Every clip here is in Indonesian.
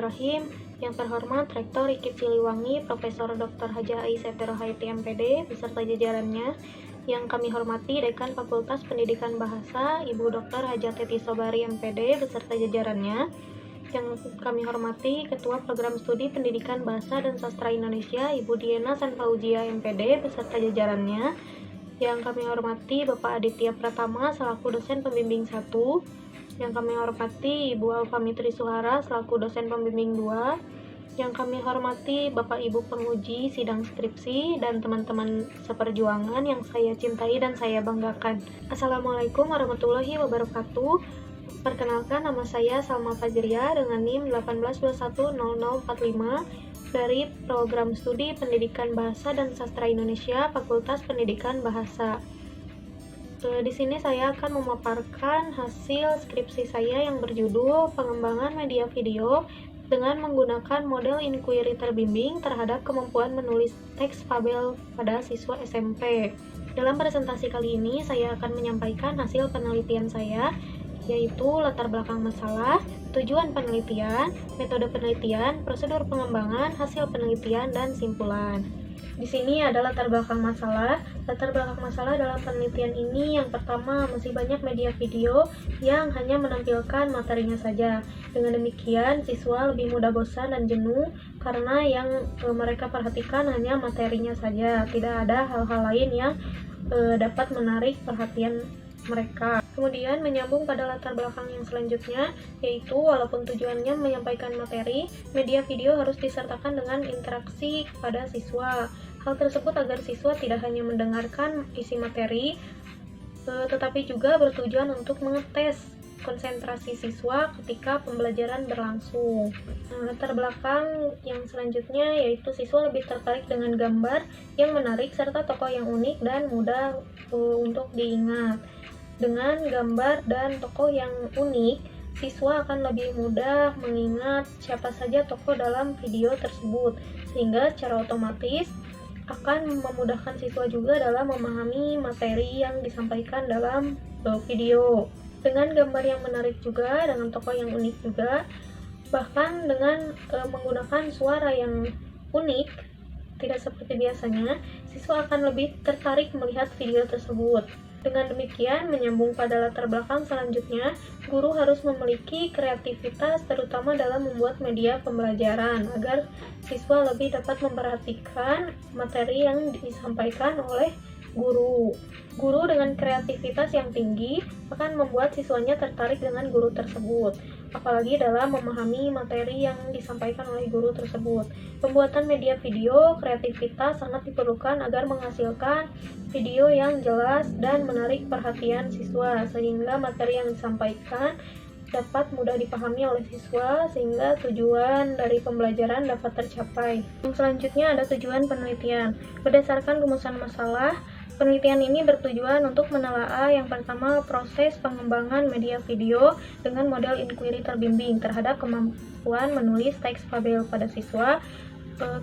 Bismillahirrahmanirrahim. Yang terhormat Rektor IKIP Siliwangi, Profesor Dr. Hajah Aisyah Rohaiti MPD, beserta jajarannya. Yang kami hormati Dekan Fakultas Pendidikan Bahasa, Ibu Dr. Hajah Teti Sobari MPD, beserta jajarannya. Yang kami hormati Ketua Program Studi Pendidikan Bahasa dan Sastra Indonesia, Ibu Diana Sanfauzia MPD, beserta jajarannya. Yang kami hormati Bapak Aditya Pratama selaku dosen pembimbing 1. Yang kami hormati Ibu Alfami Trisuhara selaku dosen pembimbing 2. Yang kami hormati Bapak Ibu penguji sidang skripsi dan teman-teman seperjuangan yang saya cintai dan saya banggakan. Assalamualaikum warahmatullahi wabarakatuh. Perkenalkan, nama saya Salma Fajria dengan NIM 18210045 dari Program Studi Pendidikan Bahasa dan Sastra Indonesia, Fakultas Pendidikan Bahasa. Di sini saya akan memaparkan hasil skripsi saya yang berjudul Pengembangan Media Video dengan menggunakan model inquiry terbimbing terhadap kemampuan menulis teks fabel pada siswa SMP. Dalam presentasi kali ini saya akan menyampaikan hasil penelitian saya, yaitu latar belakang masalah, tujuan penelitian, metode penelitian, prosedur pengembangan, hasil penelitian, dan simpulan. Di sini ada latar belakang masalah. Latar belakang masalah dalam penelitian ini yang pertama, masih banyak media video yang hanya menampilkan materinya saja. Dengan demikian, siswa lebih mudah bosan dan jenuh karena yang mereka perhatikan hanya materinya saja. Tidak ada hal-hal lain yang dapat menarik perhatian mereka. Kemudian menyambung pada latar belakang yang selanjutnya, yaitu walaupun tujuannya menyampaikan materi, media video harus disertakan dengan interaksi kepada siswa. Hal tersebut agar siswa tidak hanya mendengarkan isi materi, tetapi juga bertujuan untuk mengetes konsentrasi siswa ketika pembelajaran berlangsung. Latar belakang yang selanjutnya yaitu siswa lebih tertarik dengan gambar yang menarik serta tokoh yang unik dan mudah untuk diingat. Dengan gambar dan tokoh yang unik, siswa akan lebih mudah mengingat siapa saja tokoh dalam video tersebut, sehingga secara otomatis akan memudahkan siswa juga dalam memahami materi yang disampaikan dalam video. Dengan gambar yang menarik juga, dengan tokoh yang unik juga, bahkan dengan menggunakan suara yang unik, tidak seperti biasanya, siswa akan lebih tertarik melihat video tersebut. Dengan demikian, menyambung pada latar belakang selanjutnya, guru harus memiliki kreativitas terutama dalam membuat media pembelajaran agar siswa lebih dapat memperhatikan materi yang disampaikan oleh guru. Guru dengan kreativitas yang tinggi akan membuat siswanya tertarik dengan guru tersebut, apalagi dalam memahami materi yang disampaikan oleh guru tersebut. Pembuatan media video, kreativitas sangat diperlukan agar menghasilkan video yang jelas dan menarik perhatian siswa, sehingga materi yang disampaikan dapat mudah dipahami oleh siswa, sehingga tujuan dari pembelajaran dapat tercapai. Selanjutnya ada tujuan penelitian. Berdasarkan rumusan masalah, penelitian ini bertujuan untuk menelaah yang pertama proses pengembangan media video dengan model inquiry terbimbing terhadap kemampuan menulis teks fabel pada siswa.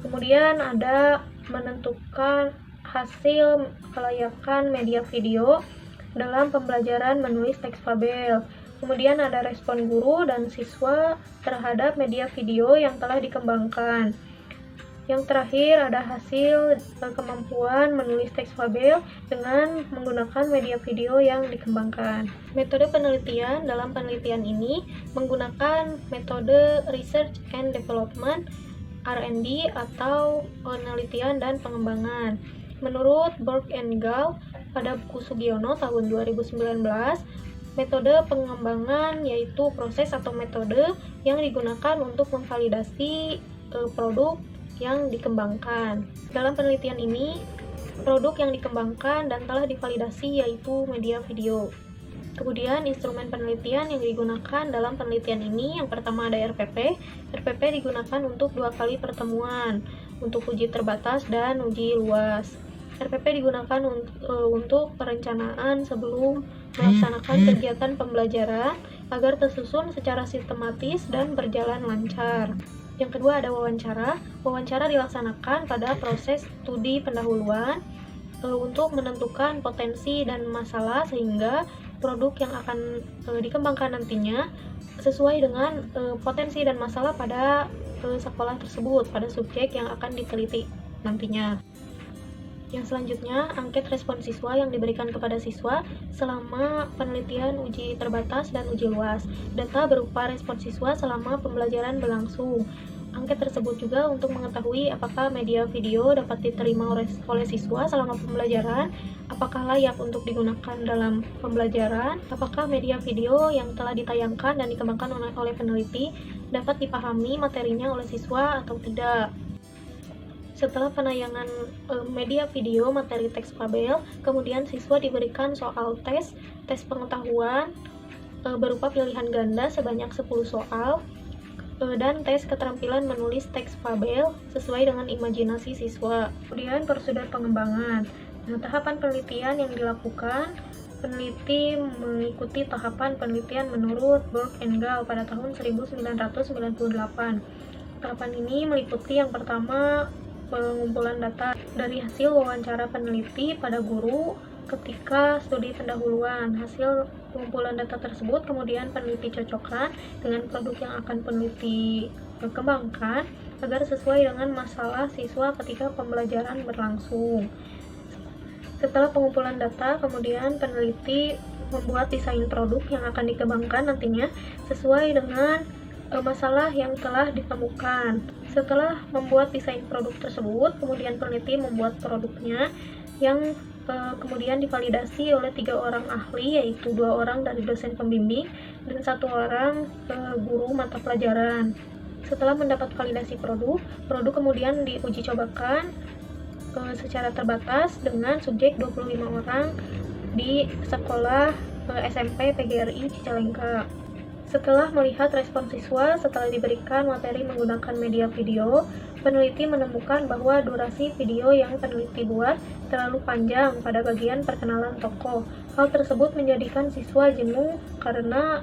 Kemudian ada menentukan hasil kelayakan media video dalam pembelajaran menulis teks fabel. Kemudian ada respon guru dan siswa terhadap media video yang telah dikembangkan. Yang terakhir ada hasil kemampuan menulis teks fabel dengan menggunakan media video yang dikembangkan. Metode penelitian dalam penelitian ini menggunakan metode Research and Development R&D atau penelitian dan pengembangan. Menurut Borg and Gall pada buku Sugiono tahun 2019, metode pengembangan yaitu proses atau metode yang digunakan untuk memvalidasi produk yang dikembangkan. Dalam penelitian ini, produk yang dikembangkan dan telah divalidasi yaitu media video. Kemudian instrumen penelitian yang digunakan dalam penelitian ini, yang pertama ada RPP. RPP digunakan untuk 2 kali pertemuan, untuk uji terbatas dan uji luas. RPP digunakan untuk perencanaan sebelum melaksanakan kegiatan pembelajaran agar tersusun secara sistematis dan berjalan lancar. Yang kedua ada wawancara. Wawancara dilaksanakan pada proses studi pendahuluan untuk menentukan potensi dan masalah sehingga produk yang akan dikembangkan nantinya sesuai dengan potensi dan masalah pada sekolah tersebut, pada subjek yang akan diteliti nantinya. Yang selanjutnya, angket respon siswa yang diberikan kepada siswa selama penelitian uji terbatas dan uji luas. Data berupa respon siswa selama pembelajaran berlangsung. Angket tersebut juga untuk mengetahui apakah media video dapat diterima oleh siswa selama pembelajaran, apakah layak untuk digunakan dalam pembelajaran, apakah media video yang telah ditayangkan dan dikembangkan oleh peneliti dapat dipahami materinya oleh siswa atau tidak. Setelah penayangan media video materi teks fabel, kemudian siswa diberikan soal tes pengetahuan berupa pilihan ganda sebanyak 10 soal dan tes keterampilan menulis teks fabel sesuai dengan imajinasi siswa. Kemudian prosedur pengembangan. Nah, tahapan penelitian yang dilakukan, peneliti mengikuti tahapan penelitian menurut Burke and Gall pada tahun 1998. Tahapan ini meliputi yang pertama, pengumpulan data dari hasil wawancara peneliti pada guru ketika studi pendahuluan. Hasil pengumpulan data tersebut kemudian peneliti cocokkan dengan produk yang akan peneliti kembangkan agar sesuai dengan masalah siswa ketika pembelajaran berlangsung. Setelah pengumpulan data, kemudian peneliti membuat desain produk yang akan dikembangkan nantinya sesuai dengan masalah yang telah ditemukan. Setelah membuat desain produk tersebut, kemudian peneliti membuat produknya yang kemudian divalidasi oleh 3 orang ahli, yaitu 2 orang dari dosen pembimbing dan 1 orang guru mata pelajaran. Setelah mendapat validasi produk kemudian diuji cobakan secara terbatas dengan subjek 25 orang di sekolah SMP PGRI Cicalengka. Setelah melihat respon siswa setelah diberikan materi menggunakan media video, peneliti menemukan bahwa durasi video yang peneliti buat terlalu panjang pada bagian perkenalan tokoh. Hal tersebut menjadikan siswa jenuh karena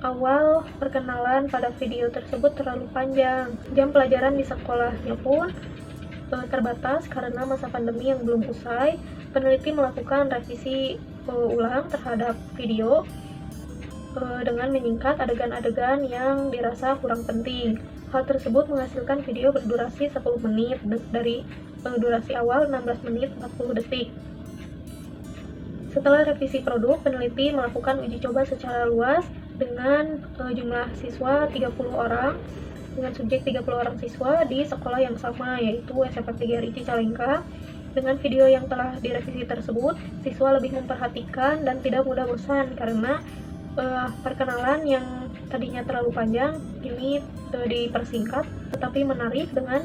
awal perkenalan pada video tersebut terlalu panjang. Jam pelajaran di sekolahnya pun terbatas karena masa pandemi yang belum usai. Peneliti melakukan revisi ulang terhadap video dengan menyingkat adegan-adegan yang dirasa kurang penting. Hal tersebut menghasilkan video berdurasi 10 menit dari durasi awal 16 menit 40 detik. Setelah revisi produk, peneliti melakukan uji coba secara luas dengan jumlah siswa 30 orang dengan subjek 30 orang siswa di sekolah yang sama, yaitu SMP PGRI Cicalengka. Dengan video yang telah direvisi tersebut, siswa lebih memperhatikan dan tidak mudah bosan karena perkenalan yang tadinya terlalu panjang ini dipersingkat tetapi menarik dengan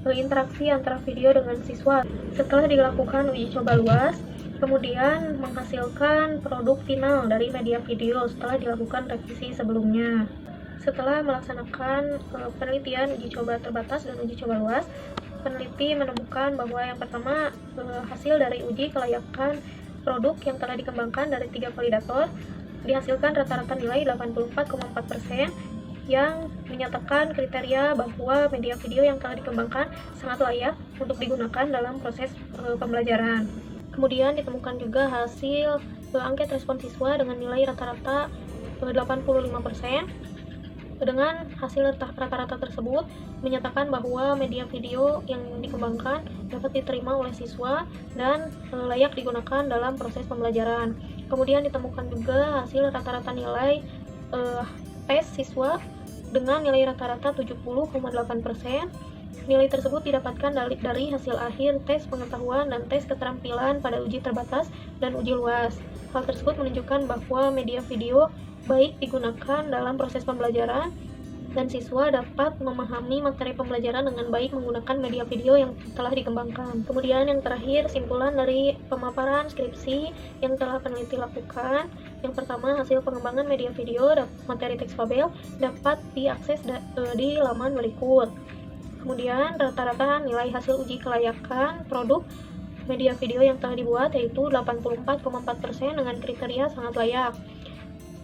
interaksi antara video dengan siswa. Setelah dilakukan uji coba luas, kemudian menghasilkan produk final dari media video setelah dilakukan revisi sebelumnya. Setelah melaksanakan penelitian uji coba terbatas dan uji coba luas, peneliti menemukan bahwa yang pertama, hasil dari uji kelayakan produk yang telah dikembangkan dari 3 validator dihasilkan rata-rata nilai 84,4% yang menyatakan kriteria bahwa media video yang telah dikembangkan sangat layak untuk digunakan dalam proses pembelajaran. Kemudian ditemukan juga hasil angket respon siswa dengan nilai rata-rata 85%. Dengan hasil rata-rata tersebut menyatakan bahwa media video yang dikembangkan dapat diterima oleh siswa dan layak digunakan dalam proses pembelajaran. Kemudian ditemukan juga hasil rata-rata nilai tes siswa dengan nilai rata-rata 70,8%. Nilai tersebut didapatkan dari hasil akhir tes pengetahuan dan tes keterampilan pada uji terbatas dan uji luas. Hal tersebut menunjukkan bahwa media video baik digunakan dalam proses pembelajaran dan siswa dapat memahami materi pembelajaran dengan baik menggunakan media video yang telah dikembangkan. Kemudian yang terakhir, simpulan dari pemaparan skripsi yang telah peneliti lakukan. Yang pertama, hasil pengembangan media video materi teks fabel dapat diakses di laman berikut. Kemudian rata-rata nilai hasil uji kelayakan produk media video yang telah dibuat yaitu 84,4% dengan kriteria sangat layak.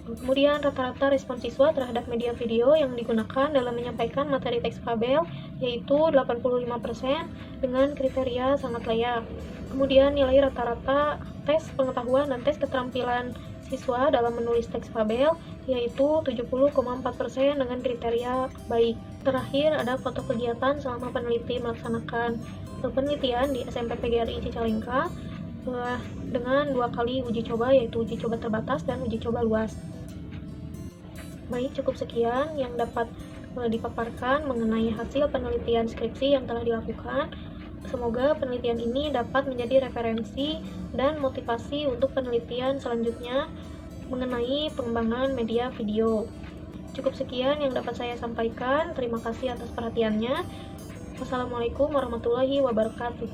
Kemudian rata-rata respon siswa terhadap media video yang digunakan dalam menyampaikan materi teks fabel yaitu 85% dengan kriteria sangat layak. Kemudian nilai rata-rata tes pengetahuan dan tes keterampilan siswa dalam menulis teks fabel, yaitu 70,4% dengan kriteria baik. Terakhir, ada foto kegiatan selama peneliti melaksanakan penelitian di SMP PGRI Cicalengka dengan 2 kali uji coba, yaitu uji coba terbatas dan uji coba luas. Baik, cukup sekian yang dapat dipaparkan mengenai hasil penelitian skripsi yang telah dilakukan. Semoga penelitian ini dapat menjadi referensi dan motivasi untuk penelitian selanjutnya mengenai pengembangan media video. Cukup sekian yang dapat saya sampaikan. Terima kasih atas perhatiannya. Wassalamualaikum warahmatullahi wabarakatuh.